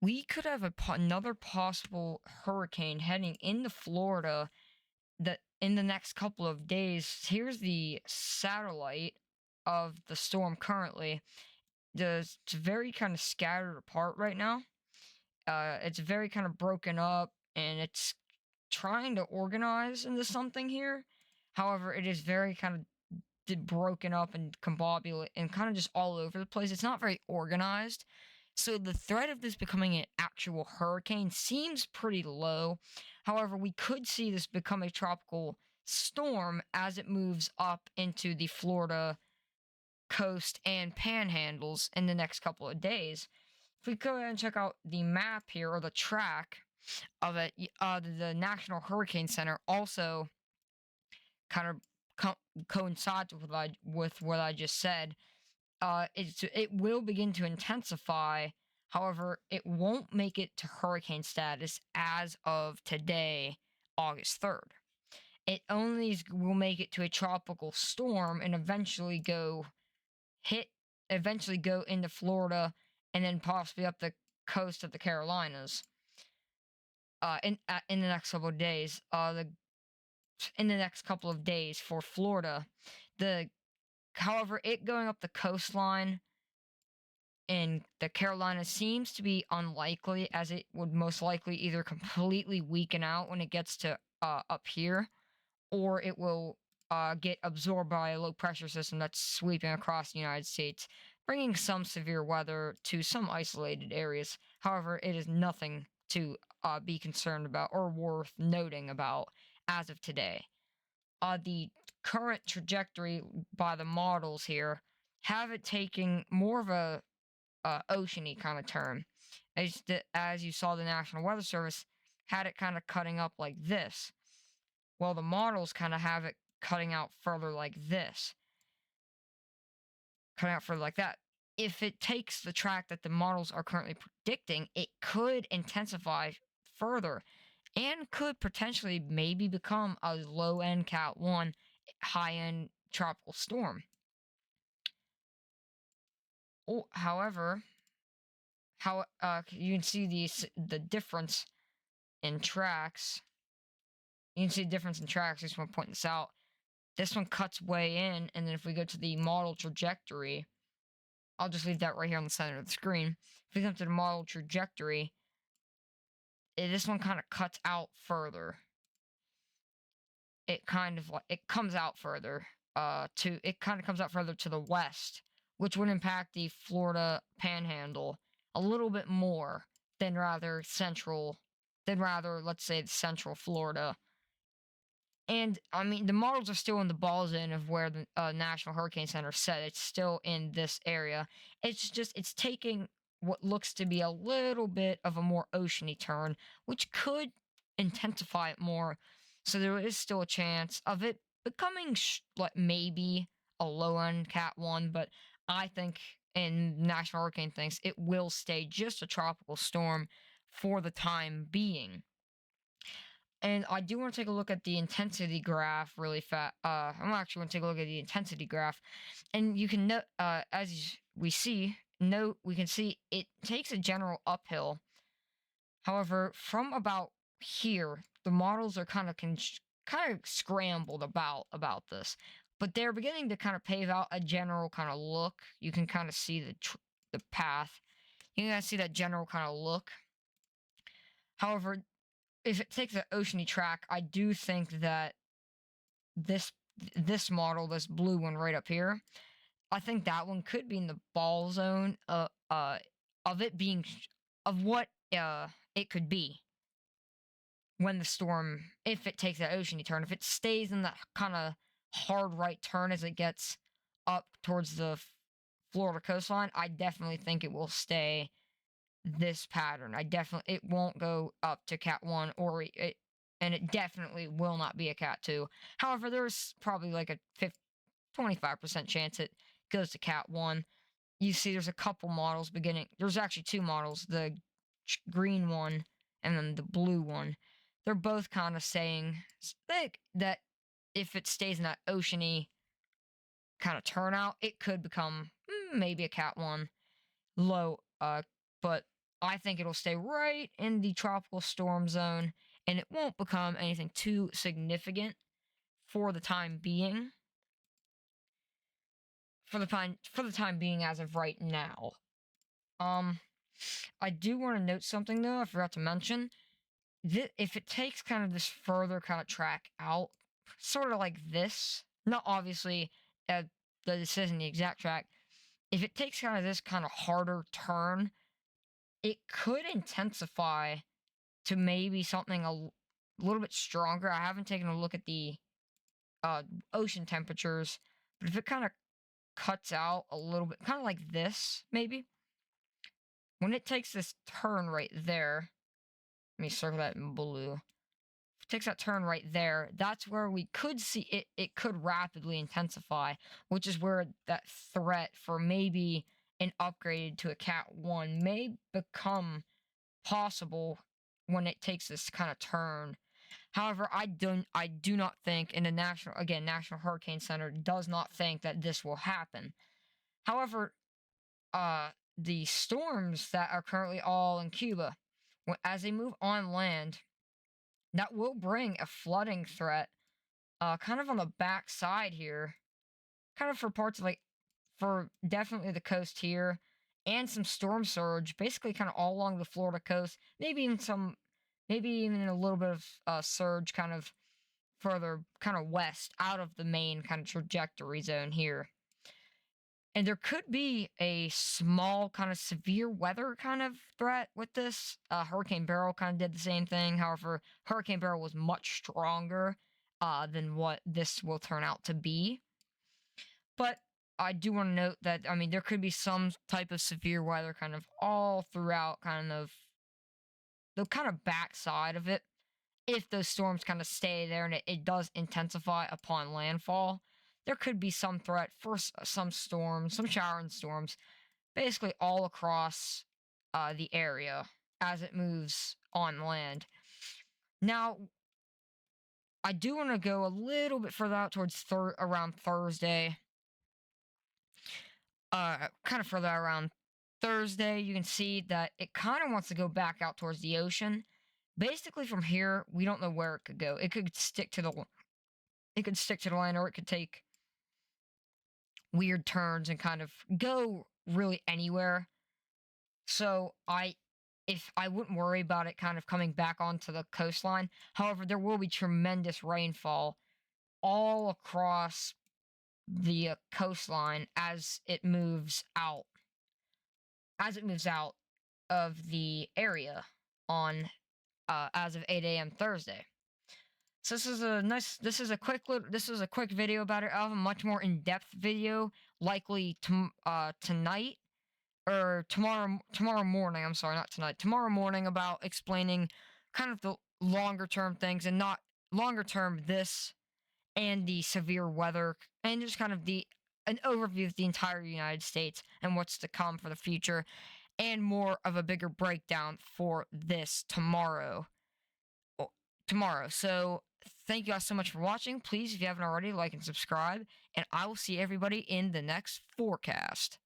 we could have another possible hurricane heading into Florida that in the next couple of days. Here's the satellite of the storm currently. It's very kind of scattered apart right now. It's very kind of broken up, and it's trying to organize into something here. However, it is very kind of broken up and combobulated and kind of just all over the place. It's not very organized. So the threat of this becoming an actual hurricane seems pretty low. However, we could see this become a tropical storm as it moves up into the Florida coast and panhandles in the next couple of days. If we go ahead and check out the map here, or the track of it, the National Hurricane Center also kind of coincides with what I just said. It will begin to intensify. However, it won't make it to hurricane status as of today, August 3rd. It only will make it to a tropical storm and eventually go into Florida and then possibly up the coast of the Carolinas. In the next couple of days, in the next couple of days for Florida, the however, it going up the coastline in the Carolinas seems to be unlikely, as it would most likely either completely weaken out when it gets to up here, or it will get absorbed by a low pressure system that's sweeping across the United States, bringing some severe weather to some isolated areas. However, it is nothing to be concerned about or worth noting about as of today. The current trajectory by the models here have it taking more of a oceany kind of turn. As you saw, the National Weather Service had it kind of cutting up like this. Well, the models kind of have it cutting out further like this, cutting out further like that. If it takes the track that the models are currently predicting, it could intensify further and could potentially maybe become a low end Cat 1, high end tropical storm. Oh, however, you can see the difference in tracks. You can see the difference in tracks. I just want to point this out. This one cuts way in, and then if we go to the model trajectory, I'll just leave that right here on the center of the screen. If we come to the model trajectory, this one kind of cuts out further. It kind of like it comes out further. It kind of comes out further to the west, which would impact the Florida Panhandle a little bit more than rather let's say central Florida. And I mean, the models are still in the ball zone of where the National Hurricane Center said it's still in this area. It's taking what looks to be a little bit of a more oceany turn, which could intensify it more. So there is still a chance of it becoming like maybe a low end Cat 1, but I think in National Hurricane things, it will stay just a tropical storm for the time being. And I do want to take a look at the intensity graph really fast. I'm actually going to take a look at the intensity graph, and you can note, we can see it takes a general uphill. However, from about here, the models are kind of scrambled about this, but they're beginning to kind of pave out a general kind of look. You can kind of see the path. You can kind of see that general kind of look. However, if it takes an oceany track, I do think that this model, this blue one right up here, I think that one could be in the ball zone of it being of what it could be when the storm, if it takes that oceany turn. If it stays in that kind of hard right turn as it gets up towards the Florida coastline, I definitely think it will stay this pattern. It won't go up to Cat 1 and it definitely will not be a Cat 2. However, there's probably like a 25% chance it goes to Cat 1. You see there's a couple models there's actually two models, the green one and then the blue one. They're both kind of saying that if it stays in that oceany kind of turnout, it could become maybe a Cat 1 low, but I think it'll stay right in the tropical storm zone, and it won't become anything too significant for the time being. For the time being, as of right now. Um, I do want to note something though. I forgot to mention if it takes kind of this further kind of track out, sort of like this. Not obviously, this isn't the exact track. If it takes kind of this kind of harder turn, it could intensify to maybe something little bit stronger. I haven't taken a look at the uh, ocean temperatures, but if it kind of cuts out a little bit, kind of like this, maybe when it takes this turn right there. Let me circle that in blue. If it takes that turn right there, that's where we could see it. It could rapidly intensify, which is where that threat for maybe an upgrade to a Cat 1 may become possible when it takes this kind of turn. However, I do not think, in the National Hurricane Center does not think that this will happen. However, uh the storms that are currently all in Cuba, as they move on land, that will bring a flooding threat, kind of on the back side here, kind of for parts of for definitely the coast here, and some storm surge, basically kind of all along the Florida coast, maybe even a little bit of surge kind of further kind of west out of the main kind of trajectory zone here. And there could be a small kind of severe weather kind of threat with this. Hurricane Beryl kind of did the same thing. However, Hurricane Beryl was much stronger than what this will turn out to be. But I do want to note that, I mean, there could be some type of severe weather kind of all throughout kind of the kind of backside of it. If those storms kind of stay there and it does intensify upon landfall, there could be some threat for some storms, some showering storms, basically all across the area as it moves on land. Now, I do want to go a little bit further out towards around Thursday. Kind of further around Thursday, you can see that it kind of wants to go back out towards the ocean. Basically, from here, we don't know where it could go. It could stick to the line, or it could take weird turns and kind of go really anywhere. So if I wouldn't worry about it kind of coming back onto the coastline. However, there will be tremendous rainfall all across the coastline as it moves out. As it moves out of the area on as of 8 a.m. Thursday. So this is a quick video about it. I'll have a much more in-depth video likely tonight or tomorrow morning. I'm sorry, not tonight. Tomorrow morning, about explaining kind of the longer term things, and not longer term this and the severe weather, and just kind of an overview of the entire United States and what's to come for the future, and more of a bigger breakdown for this tomorrow. So thank you guys so much for watching. Please, if you haven't already, like and subscribe, and I will see everybody in the next forecast.